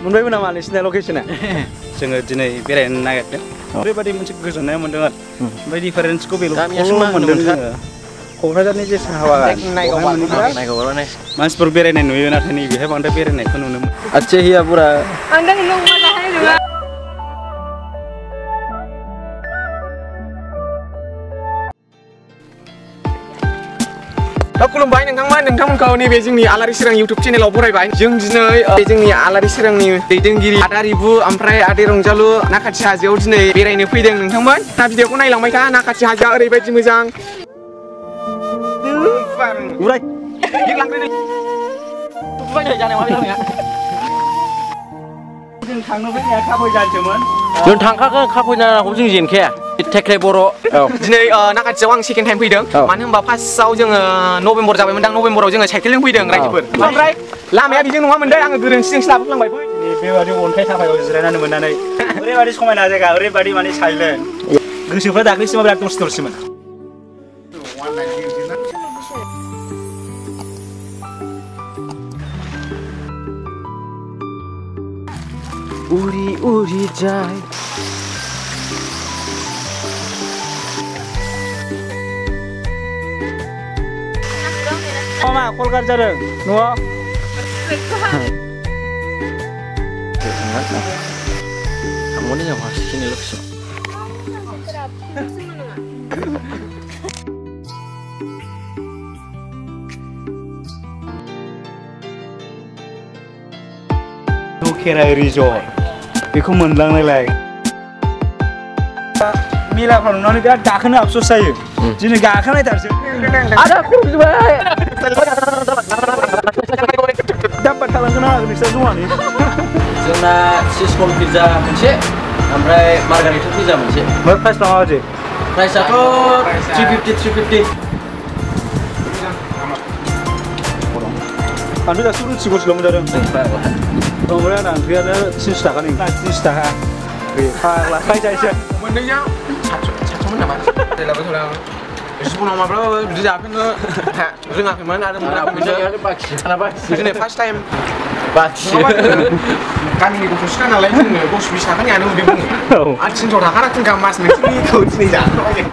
मोनबायबो नामा नोंसिना लकेसना? जोङो दिनै बेरायनो नागिरदों। ओरैबायदि मोनसे गोजोननाय मोन्दों आरो ओमफ्राय डिफारेन्सखौ बेल' मोन्दों जोङो। क'क्राझारनि जे साहा बागान मानसिफोर बेरायनाय नुयो नाथाय नैबेहाय बांद्राय बेरायनायखौ नुनो मोनो। अच्छा हिया पूरा खुलुमबाय नोंथांमोनखौ नैबे जोंनि आलारि सोरां इउटुब चेनेलाव बरायबाय। जों दिनै जोंनि आलारि सोरांनि दैदेनगिरि आदा रिबु ओमफ्राय आदै रंजालु नाखाथि हाजोआव दिनै बेरायनो फैदों नोंथांमोन। दा भिडिअखौ नायलांबाय था। नाखाथि हाजोआ ओरैबायदि मोजां। जों थांनो फैनाया खाफै जानोसोमोन। जों थांखागोन खाफै जानांगौ जों जेनखाया। थेख्रे बर' दिनै नाखाथियाव आं सेकेन्ड टाइम फैदों। मानो होनबा फार्स्टआव जोङो नभेम्बर जाबायमोनदां। नभेम्बराव जोङो साइकेलजों फैदों रायजोफोर। ओमफ्राय लामाया बेजों नङामोनदै आङो गोरोन्थिजोंसो लाबोफ्लांबाय। बेबायदि अन्थाइ थाफायाव जिरायनानै मोननानै ओरैबायदि समायना जायगा ओरैबायदि माने साइलेन्ट गोसोफ्रा दाख्लैसिमाव बिराद दरसिमोन। उरि उरि जाय मा कल गाज्रि जादों न'आव? थांगोन जों हारसिंनो लकेसन। खेराइ रिजर्ट बेखौ मोनलांनायलाय मेलाफ्राव नुनानै बिराद गाखोनो आफसोस जायो। दिनै गाखोनायथारसै आदा खुलुमबाय। दाब्बा थालांगोन आरो नोंस्रा जमानि। जोंना सिस्कन पिज्जा मोनसे ओमफ्राय मार्गारिटा पिज्जा मोनसे। ओमफ्राय प्राइसफ्रा माबायदि? प्राइसआथ' 350 आंथ' दासो रुथि गरसेल' मोनजादों। ओमफ्राय आंना ओंख्रियानो 300 थाखानि 300 थाखा। फाग्ला खायजायसो मोननैजों 700 नामा? जिबनाव माब्लाबाबो बिदि जाफेरनो रोङाखैमोन आरो दिनै फार्स्ट टाइम गामिनि गथ'सिखा नालाय जोंनो 10-20 थाखानियानो उदै बुङो। आरो 300 थाखा राखिन गाहाम मास मोनसेनिखौ दिनै जाखांबाय।